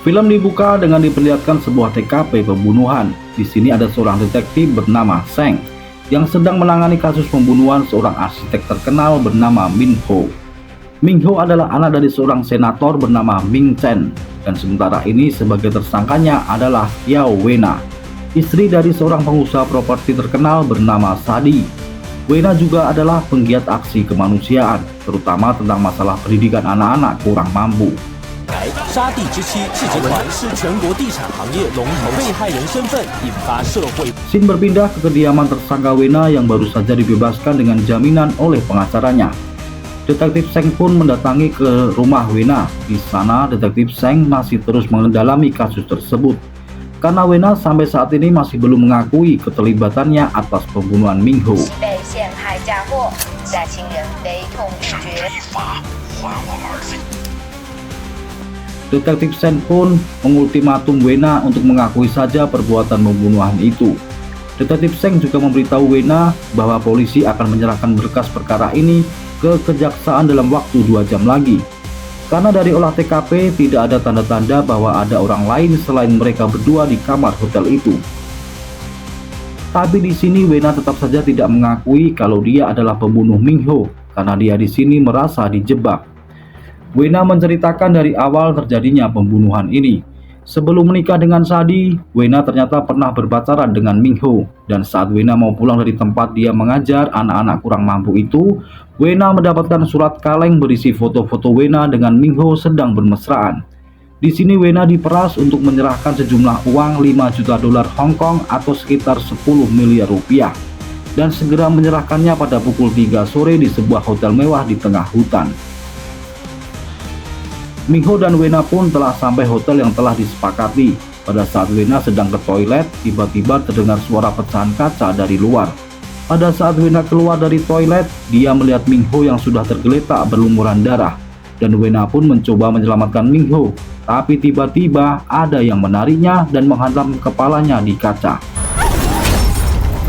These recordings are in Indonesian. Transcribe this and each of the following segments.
Film dibuka dengan diperlihatkan sebuah TKP pembunuhan. Di sini ada seorang detektif bernama Seng yang sedang menangani kasus pembunuhan seorang arsitek terkenal bernama Min Ho. Min Ho adalah anak dari seorang senator bernama Ming Chen, dan sementara ini sebagai tersangkanya adalah Yao Wena, istri dari seorang pengusaha properti terkenal bernama Sadi. Wena juga adalah penggiat aksi kemanusiaan, terutama tentang masalah pendidikan anak-anak kurang mampu. 沙地之妻制集团是全国地产行业龙头，被害人身份引发社会。 Scene berpindah ke kediaman tersangka Wena yang baru saja dibebaskan dengan jaminan oleh pengacaranya. Detektif Seng pun mendatangi ke rumah Wena. Di sana detektif Seng masih terus mendalami kasus tersebut, karena Wena sampai saat ini masih belum mengakui keterlibatannya atas pembunuhan Min Ho. Detektif Seng pun mengultimatum Wena untuk mengakui saja perbuatan pembunuhan itu. Detektif Seng juga memberitahu Wena bahwa polisi akan menyerahkan berkas perkara ini ke kejaksaan dalam waktu 2 jam lagi. Karena dari olah TKP tidak ada tanda-tanda bahwa ada orang lain selain mereka berdua di kamar hotel itu. Tapi di sini Wena tetap saja tidak mengakui kalau dia adalah pembunuh Min Ho karena dia di sini merasa dijebak. Wena menceritakan dari awal terjadinya pembunuhan ini. Sebelum menikah dengan Sadi, Wena ternyata pernah berpacaran dengan Min Ho, dan saat Wena mau pulang dari tempat dia mengajar anak-anak kurang mampu itu, Wena mendapatkan surat kaleng berisi foto-foto Wena dengan Min Ho sedang bermesraan. Di sini Wena diperas untuk menyerahkan sejumlah uang 5 juta dolar Hong Kong atau sekitar 10 miliar rupiah, dan segera menyerahkannya pada pukul 3 sore di sebuah hotel mewah di tengah hutan. Min Ho dan Wena pun telah sampai hotel yang telah disepakati. Pada saat Wena sedang ke toilet, tiba-tiba terdengar suara pecahan kaca dari luar. Pada saat Wena keluar dari toilet, dia melihat Min Ho yang sudah tergeletak berlumuran darah. Dan Wena pun mencoba menyelamatkan Min Ho, tapi tiba-tiba ada yang menariknya dan menghantam kepalanya di kaca.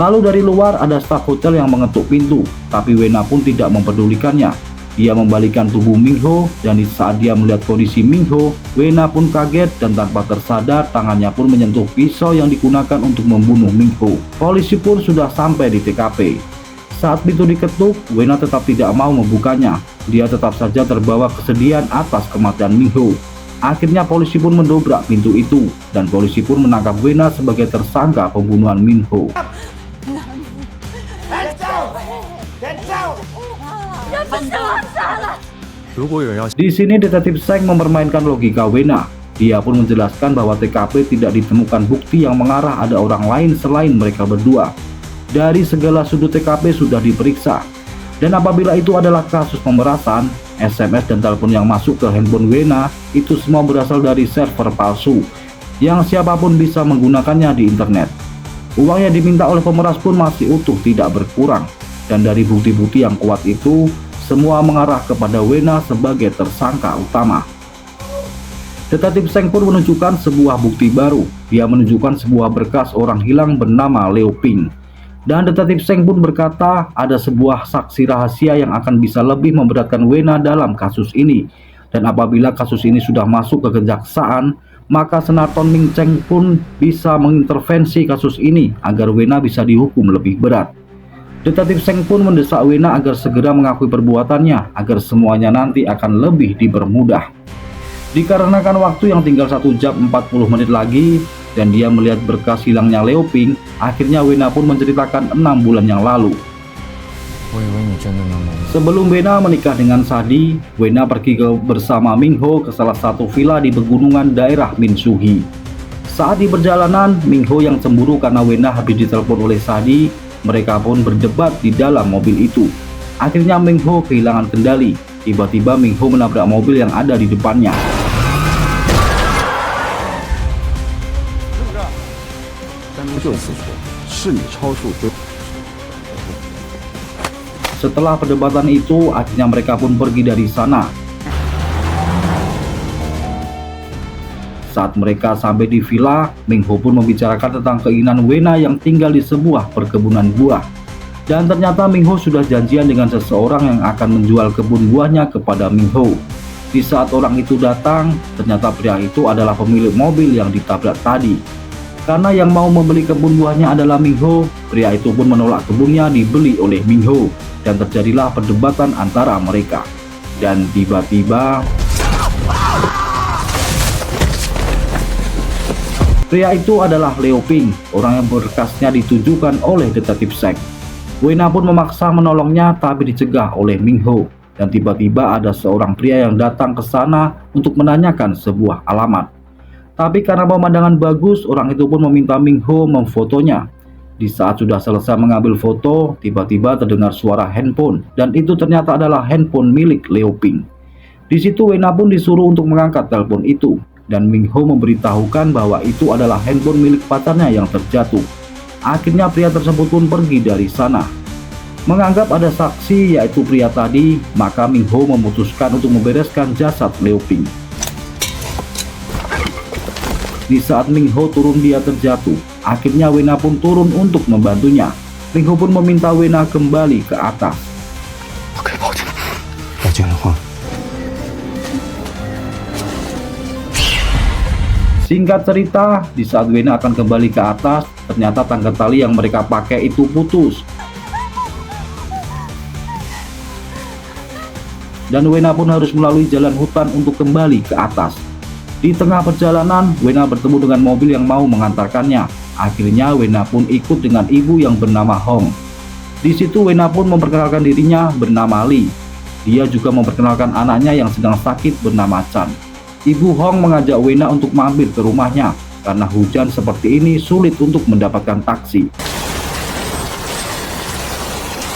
Lalu dari luar ada staf hotel yang mengetuk pintu, tapi Wena pun tidak mempedulikannya. Dia membalikkan tubuh Min Ho, dan di saat dia melihat kondisi Min Ho, Wena pun kaget dan tanpa tersadar tangannya pun menyentuh pisau yang digunakan untuk membunuh Min Ho. Polisi pun sudah sampai di TKP. Saat pintu diketuk, Wena tetap tidak mau membukanya. Dia tetap saja terbawa kesedihan atas kematian Min Ho. Akhirnya polisi pun mendobrak pintu itu, dan polisi pun menangkap Wena sebagai tersangka pembunuhan Min Ho. Di sini detektif Seng mempermainkan logika Wena. Dia pun menjelaskan bahwa TKP tidak ditemukan bukti yang mengarah ada orang lain selain mereka berdua. Dari segala sudut TKP sudah diperiksa. Dan apabila itu adalah kasus pemerasan, SMS dan telepon yang masuk ke handphone Wena itu semua berasal dari server palsu yang siapapun bisa menggunakannya di internet. Uang yang diminta oleh pemeras pun masih utuh, tidak berkurang. Dan dari bukti-bukti yang kuat itu, semua mengarah kepada Wena sebagai tersangka utama. Detektif Seng pun menunjukkan sebuah bukti baru. Dia menunjukkan sebuah berkas orang hilang bernama Leo Ping. Dan detektif Seng pun berkata ada sebuah saksi rahasia yang akan bisa lebih memberatkan Wena dalam kasus ini. Dan apabila kasus ini sudah masuk ke kejaksaan, maka Senator Ming Chen pun bisa mengintervensi kasus ini agar Wena bisa dihukum lebih berat. Detektif Seng pun mendesak Wena agar segera mengakui perbuatannya agar semuanya nanti akan lebih dipermudah. Dikarenakan waktu yang tinggal 1 jam 40 menit lagi dan dia melihat berkas hilangnya Leo Ping, akhirnya Wena pun menceritakan 6 bulan yang lalu. Sebelum Wena menikah dengan Sadi, Wena pergi bersama Min Ho ke salah satu villa di pegunungan daerah Min Suhi. Saat di perjalanan, Min Ho yang cemburu karena Wena habis ditelepon oleh Sadi, mereka pun berdebat di dalam mobil itu. Akhirnya Min Ho kehilangan kendali. Tiba-tiba Min Ho menabrak mobil yang ada di depannya. Setelah perdebatan itu, akhirnya mereka pun pergi dari sana. Saat mereka sampai di villa, Min Ho pun membicarakan tentang keinginan Wena yang tinggal di sebuah perkebunan buah. Dan ternyata Min Ho sudah janjian dengan seseorang yang akan menjual kebun buahnya kepada Min Ho. Di saat orang itu datang, ternyata pria itu adalah pemilik mobil yang ditabrak tadi. Karena yang mau membeli kebun buahnya adalah Ming Ho, pria itu pun menolak kebunnya dibeli oleh Ming Ho, dan terjadilah perdebatan antara mereka. Dan tiba-tiba pria itu adalah Liu Ping, orang yang berkasnya ditujukan oleh detektif Seng. Wena pun memaksa menolongnya tapi dicegah oleh Ming Ho. Dan tiba-tiba ada seorang pria yang datang ke sana untuk menanyakan sebuah alamat. Tapi karena pemandangan bagus, orang itu pun meminta Ming Ho memfotonya. Di saat sudah selesai mengambil foto, tiba-tiba terdengar suara handphone, dan itu ternyata adalah handphone milik Liu Ping. Di situ Wena pun disuruh untuk mengangkat telepon itu, dan Ming Ho memberitahukan bahwa itu adalah handphone milik pacarnya yang terjatuh. Akhirnya pria tersebut pun pergi dari sana. Menganggap ada saksi yaitu pria tadi, maka Ming Ho memutuskan untuk membereskan jasad Liu Ping. Di saat Ming Ho turun dia terjatuh, akhirnya Wena pun turun untuk membantunya. Ming Ho pun meminta Wena kembali ke atas. Singkat cerita, di saat Wena akan kembali ke atas, ternyata tangga tali yang mereka pakai itu putus. Dan Wena pun harus melalui jalan hutan untuk kembali ke atas. Di tengah perjalanan, Wena bertemu dengan mobil yang mau mengantarkannya. Akhirnya Wena pun ikut dengan ibu yang bernama Hong. Di situ Wena pun memperkenalkan dirinya bernama Li. Dia juga memperkenalkan anaknya yang sedang sakit bernama Chan. Ibu Hong mengajak Wena untuk mampir ke rumahnya karena hujan seperti ini sulit untuk mendapatkan taksi.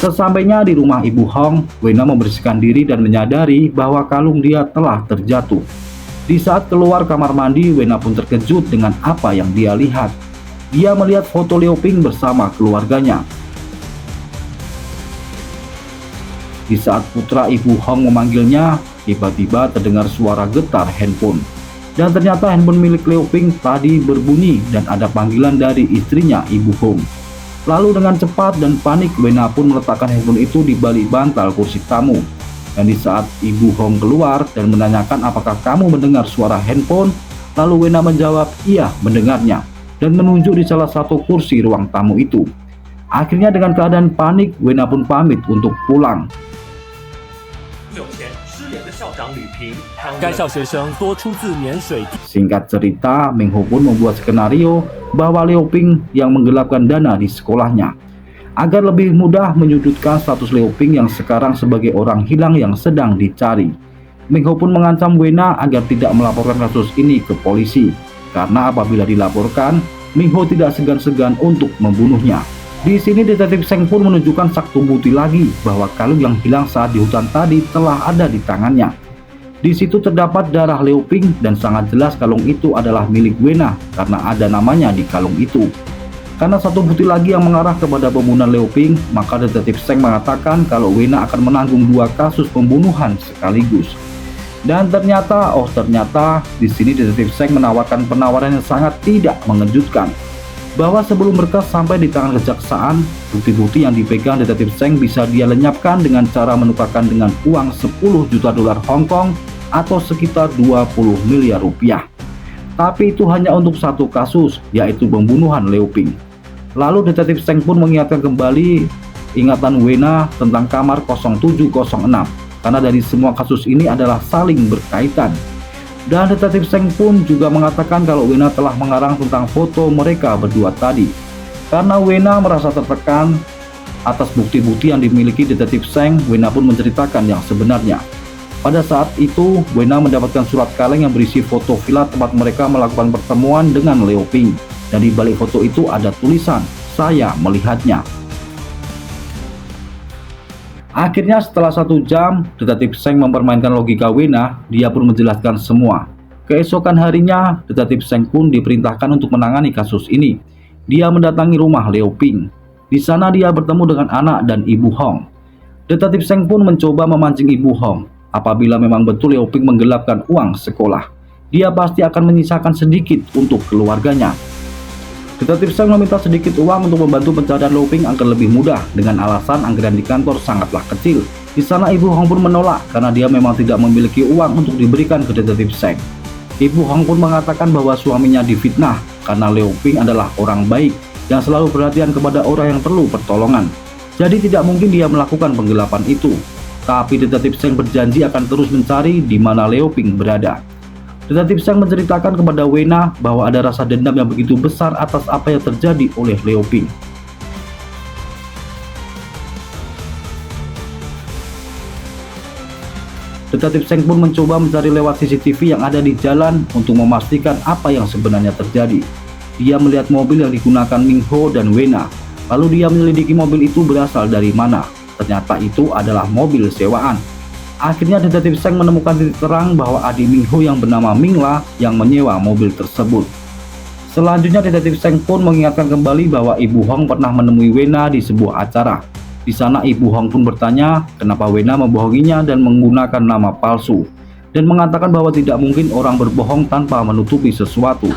Sesampainya di rumah Ibu Hong, Wena membersihkan diri dan menyadari bahwa kalung dia telah terjatuh. Di saat keluar kamar mandi, Wena pun terkejut dengan apa yang dia lihat. Dia melihat foto Liu Ping bersama keluarganya. Di saat putra Ibu Hong memanggilnya, tiba-tiba terdengar suara getar handphone. Dan ternyata handphone milik Liu Ping tadi berbunyi dan ada panggilan dari istrinya Ibu Hong. Lalu dengan cepat dan panik, Wena pun meletakkan handphone itu di balik bantal kursi tamu. Dan di saat Ibu Hong keluar dan menanyakan apakah kamu mendengar suara handphone, lalu Wena menjawab iya mendengarnya dan menunjuk di salah satu kursi ruang tamu itu. Akhirnya dengan keadaan panik, Wena pun pamit untuk pulang. Singkat cerita, Ming Ho pun membuat skenario bahwa Liu Ping yang menggelapkan dana di sekolahnya agar lebih mudah menyudutkan status Liu Ping yang sekarang sebagai orang hilang yang sedang dicari. Ming Ho pun mengancam Wena agar tidak melaporkan kasus ini ke polisi karena apabila dilaporkan, Ming Ho tidak segan-segan untuk membunuhnya. Di sini detektif Seng pun menunjukkan saksi bukti lagi bahwa kalung yang hilang saat di hutan tadi telah ada di tangannya. Di situ terdapat darah Liu Ping dan sangat jelas kalung itu adalah milik Wena karena ada namanya di kalung itu. Karena satu bukti lagi yang mengarah kepada pembunuhan Liu Ping, maka detektif Seng mengatakan kalau Wena akan menanggung 2 kasus pembunuhan sekaligus. Dan ternyata di sini detektif Seng menawarkan penawaran yang sangat tidak mengejutkan. Bahwa sebelum berkas sampai di tangan kejaksaan, bukti-bukti yang dipegang detektif Seng bisa dia lenyapkan dengan cara menukarkan dengan uang 10 juta dolar Hong Kong atau sekitar 20 miliar rupiah. Tapi itu hanya untuk satu kasus, yaitu pembunuhan Liu Ping. Lalu detektif Seng pun mengingatkan kembali ingatan Wena tentang kamar 0706, karena dari semua kasus ini adalah saling berkaitan. Dan detektif Seng pun juga mengatakan kalau Wena telah mengarang tentang foto mereka berdua tadi. Karena Wena merasa tertekan atas bukti-bukti yang dimiliki detektif Seng, Wena pun menceritakan yang sebenarnya. Pada saat itu, Wena mendapatkan surat kaleng yang berisi foto villa tempat mereka melakukan pertemuan dengan Liu Ping. Dan di balik foto itu ada tulisan, "Saya melihatnya." Akhirnya setelah 1 jam, detektif Seng mempermainkan logika Wena, dia pun menjelaskan semua. Keesokan harinya, detektif Seng pun diperintahkan untuk menangani kasus ini. Dia mendatangi rumah Liu Ping. Di sana dia bertemu dengan anak dan Ibu Hong. Detektif Seng pun mencoba memancing Ibu Hong. Apabila memang betul Liu Ping menggelapkan uang sekolah, dia pasti akan menyisakan sedikit untuk keluarganya. Detektif Seng meminta sedikit uang untuk membantu pencarian Liu Ping agar lebih mudah dengan alasan anggaran di kantor sangatlah kecil. Di sana Ibu Hong pun menolak karena dia memang tidak memiliki uang untuk diberikan ke detektif Seng. Ibu Hong pun mengatakan bahwa suaminya difitnah karena Liu Ping adalah orang baik yang selalu perhatian kepada orang yang perlu pertolongan. Jadi tidak mungkin dia melakukan penggelapan itu. Tapi detektif Seng berjanji akan terus mencari di mana Liu Ping berada. Detektif Seng menceritakan kepada Wena bahwa ada rasa dendam yang begitu besar atas apa yang terjadi oleh Liu Ping. Detektif Seng pun mencoba mencari lewat CCTV yang ada di jalan untuk memastikan apa yang sebenarnya terjadi. Dia melihat mobil yang digunakan Ming Ho dan Wena. Lalu dia menyelidiki mobil itu berasal dari mana. Ternyata itu adalah mobil sewaan. Akhirnya detektif Seng menemukan titik terang bahwa adik Ming Ho yang bernama Ming La yang menyewa mobil tersebut. Selanjutnya detektif Seng pun mengingatkan kembali bahwa Ibu Hong pernah menemui Wena di sebuah acara. Di sana Ibu Hong pun bertanya kenapa Wena membohonginya dan menggunakan nama palsu, dan mengatakan bahwa tidak mungkin orang berbohong tanpa menutupi sesuatu.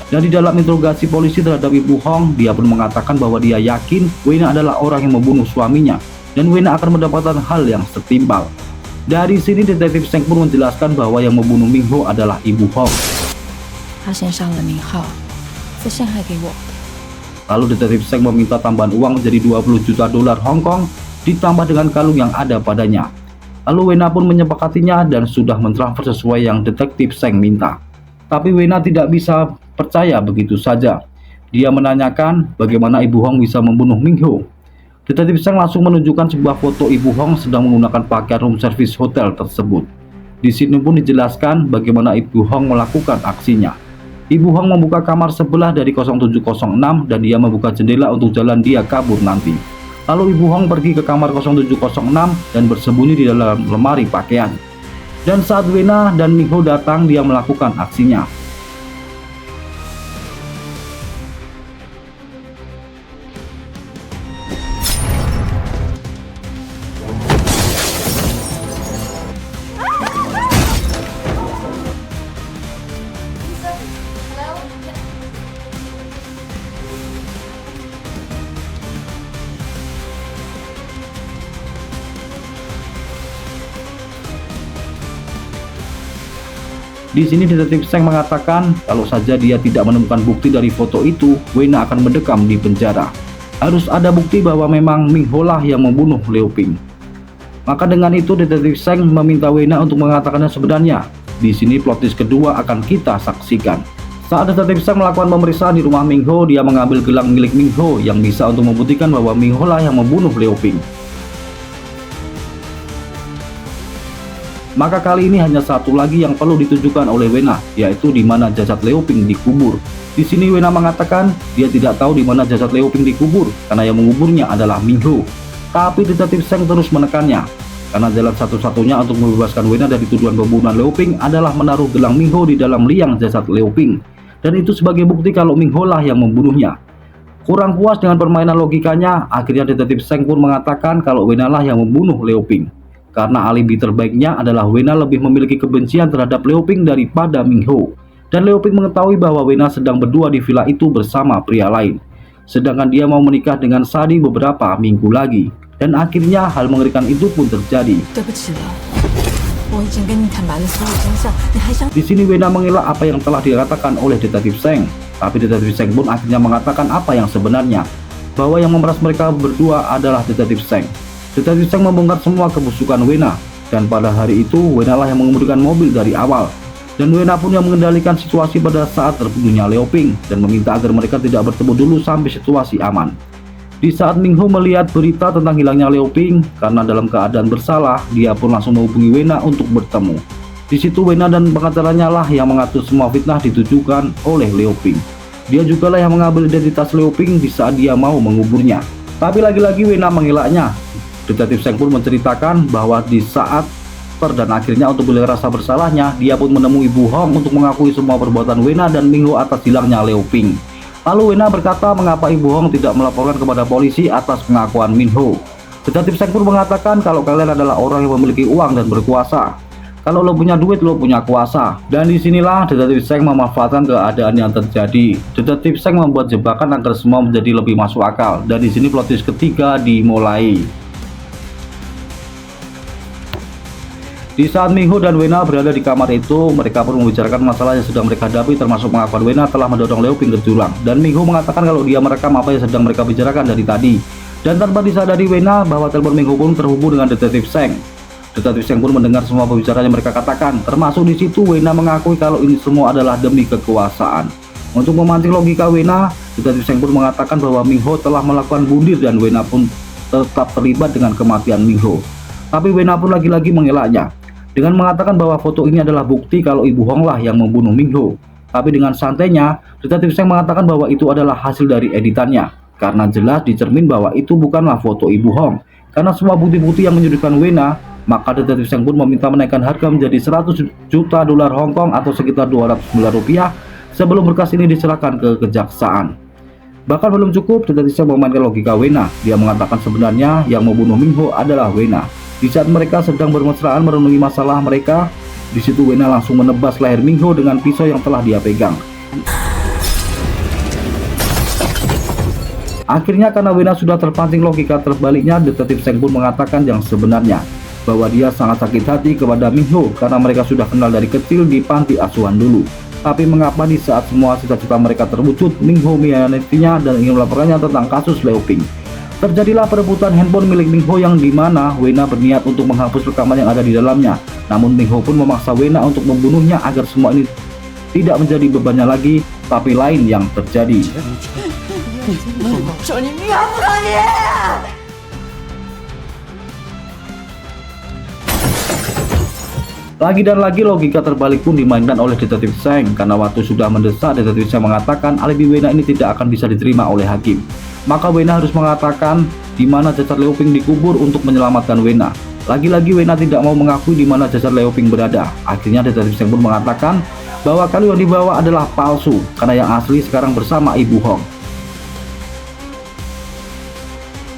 Dan di dalam interogasi polisi terhadap Ibu Hong, dia pun mengatakan bahwa dia yakin Wena adalah orang yang membunuh suaminya dan Wena akan mendapatkan hal yang setimpal. Dari sini detektif Seng pun menjelaskan bahwa yang membunuh Ming Ho adalah Ibu Hong. Lalu detektif Seng meminta tambahan uang menjadi 20 juta dolar Hong Kong ditambah dengan kalung yang ada padanya. Lalu Wena pun menyepakatinya dan sudah mentransfer sesuai yang detektif Seng minta. Tapi Wena tidak bisa percaya begitu saja. Dia menanyakan bagaimana Ibu Hong bisa membunuh Ming Ho. Detektif Seng langsung menunjukkan sebuah foto Ibu Hong sedang menggunakan pakaian room service hotel tersebut. Di sini pun dijelaskan bagaimana Ibu Hong melakukan aksinya. Ibu Hong membuka kamar sebelah dari 0706 dan dia membuka jendela untuk jalan dia kabur nanti. Lalu Ibu Hong pergi ke kamar 0706 dan bersembunyi di dalam lemari pakaian. Dan saat Wena dan Ming Ho datang, dia melakukan aksinya. Di sini detektif Seng mengatakan kalau saja dia tidak menemukan bukti dari foto itu, Wena akan mendekam di penjara. Harus ada bukti bahwa memang Ming Ho lah yang membunuh Liu Ping. Maka dengan itu detektif Seng meminta Wena untuk mengatakannya sebenarnya. Di sini plot twist kedua akan kita saksikan. Saat detektif Seng melakukan pemeriksaan di rumah Ming Ho, dia mengambil gelang milik Ming Ho yang bisa untuk membuktikan bahwa Ming Ho lah yang membunuh Liu Ping. Maka kali ini hanya satu lagi yang perlu ditunjukkan oleh Wena, yaitu di mana jasad Liu Ping dikubur. Di sini Wena mengatakan dia tidak tahu di mana jasad Liu Ping dikubur karena yang menguburnya adalah Ming Ho. Tapi detektif Seng terus menekannya karena jalan satu-satunya untuk membebaskan Wena dari tuduhan pembunuhan Liu Ping adalah menaruh gelang Ming Ho di dalam liang jasad Liu Ping, dan itu sebagai bukti kalau Ming Ho lah yang membunuhnya. Kurang puas dengan permainan logikanya, akhirnya detektif Seng pun mengatakan kalau Wena lah yang membunuh Liu Ping. Karena alibi terbaiknya adalah Wena lebih memiliki kebencian terhadap Liu Ping daripada Ming Ho. Dan Liu Ping mengetahui bahwa Wena sedang berdua di villa itu bersama pria lain. Sedangkan dia mau menikah dengan Sadi beberapa minggu lagi. Dan akhirnya hal mengerikan itu pun terjadi. Di sini Wena mengelak apa yang telah dikatakan oleh detektif Seng. Tapi detektif Seng pun akhirnya mengatakan apa yang sebenarnya. Bahwa yang memeras mereka berdua adalah detektif Seng. Detektif Seng membongkar semua kebusukan Wena, dan pada hari itu Wena lah yang mengemudikan mobil dari awal, dan Wena pun yang mengendalikan situasi pada saat terbunuhnya Liu Ping dan meminta agar mereka tidak bertemu dulu sampai situasi aman. Di saat Ming Ho melihat berita tentang hilangnya Liu Ping karena dalam keadaan bersalah, dia pun langsung menghubungi Wena untuk bertemu. Di situ Wena dan pengacaranya lah yang mengatur semua fitnah ditujukan oleh Liu Ping. Dia juga lah yang mengambil identitas Liu Ping di saat dia mau menguburnya. Tapi lagi-lagi Wena mengelaknya. Detektif Seng pun menceritakan bahwa di saat dan akhirnya untuk beli rasa bersalahnya, dia pun menemui Ibu Hong untuk mengakui semua perbuatan Wena dan Ming Ho atas hilangnya Liu Ping. Lalu Wena berkata mengapa Ibu Hong tidak melaporkan kepada polisi atas pengakuan Ming Ho. Detektif Seng pun mengatakan kalau kalian adalah orang yang memiliki uang dan berkuasa. Kalau lo punya duit, lo punya kuasa. Dan disinilah Detektif Seng memanfaatkan keadaan yang terjadi. Detektif Seng membuat jebakan agar semua menjadi lebih masuk akal. Dan di sini plot twist ketiga dimulai. Di saat Minho dan Wena berada di kamar itu, mereka pun membicarakan masalah yang sedang mereka hadapi, termasuk mengapa Wena telah mendorong Leoping ke jurang. Dan Minho mengatakan kalau dia merekam apa yang sedang mereka bicarakan dari tadi. Dan tanpa disadari Wena bahwa telepon Minho pun terhubung dengan Detektif Seng. Detektif Seng pun mendengar semua pembicaraan yang mereka katakan, termasuk di situ Wena mengakui kalau ini semua adalah demi kekuasaan. Untuk memancing logika Wena, Detektif Seng pun mengatakan bahwa Minho telah melakukan bundir dan Wena pun tetap terlibat dengan kematian Minho. Tapi Wena pun lagi-lagi mengelaknya dengan mengatakan bahwa foto ini adalah bukti kalau Ibu Hong lah yang membunuh Minho. Tapi dengan santainya, Detektif Seng mengatakan bahwa itu adalah hasil dari editannya, karena jelas dicermin bahwa itu bukanlah foto Ibu Hong. Karena semua bukti-bukti yang menyudutkan Wena, maka Detektif Seng pun meminta menaikkan harga menjadi 100 juta dolar Hong Kong atau sekitar 200 miliar rupiah sebelum berkas ini diserahkan ke kejaksaan. Bahkan belum cukup, Detektif Seng memainkan logika Wena. Dia mengatakan sebenarnya yang membunuh Minho adalah Wena. Di saat mereka sedang bermesraan merenungi masalah mereka, di situ Wena langsung menebas leher Minho dengan pisau yang telah dia pegang. Akhirnya karena Wena sudah terpancing logika terbaliknya, Detektif Seng pun mengatakan yang sebenarnya, bahwa dia sangat sakit hati kepada Minho karena mereka sudah kenal dari kecil di panti asuhan dulu. Tapi mengapa di saat semua cita-cita mereka terwujud, Minho mengkhianatinya dan ingin melaporkannya tentang kasus Leoping. Terjadilah perebutan handphone milik Minho yang dimana Wena berniat untuk menghapus rekaman yang ada di dalamnya. Namun Minho pun memaksa Wena untuk membunuhnya agar semua ini tidak menjadi bebannya lagi, tapi lain yang terjadi. Lagi dan lagi logika terbalik pun dimainkan oleh Detektif Seng. Karena waktu sudah mendesak, Detektif Seng mengatakan alibi Wena ini tidak akan bisa diterima oleh hakim. Maka Wena harus mengatakan di mana jasad Leoping dikubur untuk menyelamatkan Wena. Lagi-lagi Wena tidak mau mengakui di mana jasad Leoping berada. Akhirnya Detektif Seng pun mengatakan bahwa kayu yang dibawa adalah palsu karena yang asli sekarang bersama Ibu Hong.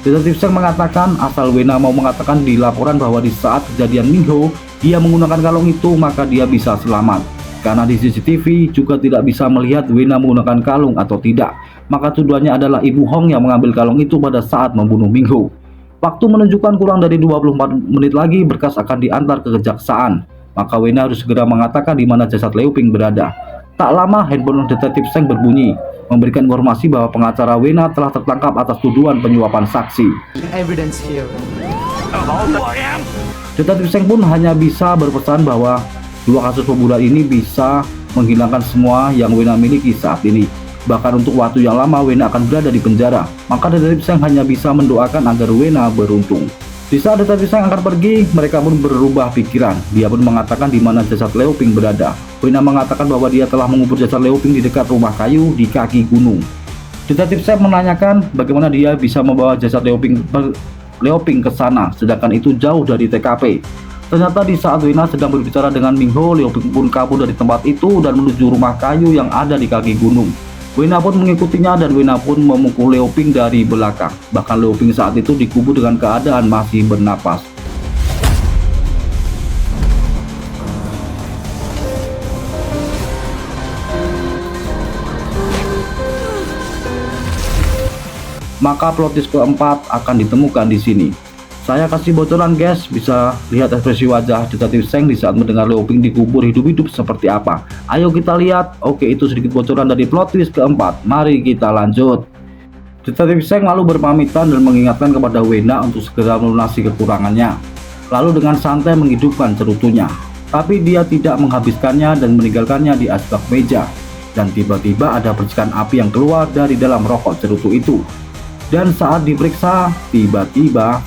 Detektif Seng mengatakan asal Wena mau mengatakan di laporan bahwa di saat kejadian Minho dia menggunakan kalung itu, maka dia bisa selamat. Karena di CCTV juga tidak bisa melihat Wena menggunakan kalung atau tidak, maka tuduhannya adalah Ibu Hong yang mengambil kalung itu pada saat membunuh Minho. Waktu menunjukkan kurang dari 24 menit lagi berkas akan diantar ke kejaksaan. Maka Wena harus segera mengatakan di mana jasad Leoping berada. Tak lama handphone Detektif Seng berbunyi, memberikan informasi bahwa pengacara Wena telah tertangkap atas tuduhan penyuapan saksi. Evidence here. Detektif Seng pun hanya bisa berpesan bahwa dua kasus pembunuhan ini bisa menghilangkan semua yang Wena miliki saat ini. Bahkan untuk waktu yang lama Wena akan berada di penjara. Maka Detektif Seng hanya bisa mendoakan agar Wena beruntung. Di saat Detektif Seng akan pergi, mereka pun berubah pikiran. Dia pun mengatakan di mana jasad Leoping berada. Wena mengatakan bahwa dia telah mengubur jasad Leoping di dekat rumah kayu di kaki gunung. Detektif Seng menanyakan bagaimana dia bisa membawa jasad Leoping ke sana, sedangkan itu jauh dari TKP. Ternyata di saat Wena sedang berbicara dengan Minho, Leoping pun kabur dari tempat itu dan menuju rumah kayu yang ada di kaki gunung. Wena pun mengikutinya dan Wena pun memukul Leoping dari belakang. Bahkan Leoping saat itu dikubur dengan keadaan masih bernapas. Maka plot twist keempat akan ditemukan di sini. Saya kasih bocoran guys, bisa lihat ekspresi wajah Detektif Seng di saat mendengar Leoping dikubur hidup-hidup seperti apa. Ayo kita lihat. Oke, itu sedikit bocoran dari plot twist keempat. Mari kita lanjut. Detektif Seng lalu berpamitan dan mengingatkan kepada Wena untuk segera melunasi kekurangannya. Lalu dengan santai menghidupkan cerutunya. Tapi dia tidak menghabiskannya dan meninggalkannya di asbak meja. Dan tiba-tiba ada percikan api yang keluar dari dalam rokok cerutu itu. Dan saat diperiksa, tiba-tiba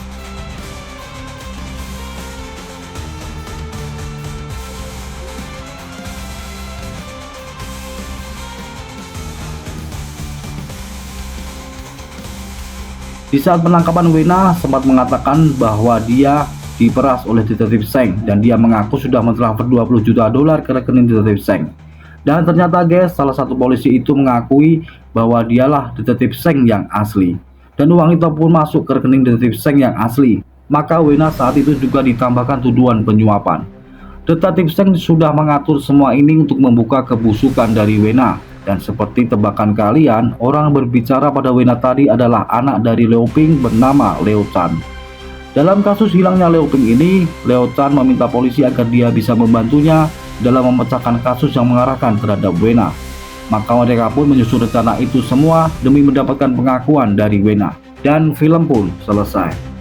di saat penangkapan Wena sempat mengatakan bahwa dia diperas oleh Detektif Seng dan dia mengaku sudah mentransfer 20 juta dolar ke rekening Detektif Seng. Dan ternyata guys, salah satu polisi itu mengakui bahwa dialah Detektif Seng yang asli. Dan uang itu pun masuk ke rekening Detektif Seng yang asli. Maka Wena saat itu juga ditambahkan tuduhan penyuapan. Detektif Seng sudah mengatur semua ini untuk membuka kebusukan dari Wena. Dan seperti tebakan kalian, orang berbicara pada Wena tadi adalah anak dari Leo Ping bernama Leo Chan. Dalam kasus hilangnya Leo Ping ini, Leo Chan meminta polisi agar dia bisa membantunya dalam memecahkan kasus yang mengarahkan terhadap Wena. Maka mereka pun menyusun rencana itu semua demi mendapatkan pengakuan dari Wena. Dan film pun selesai.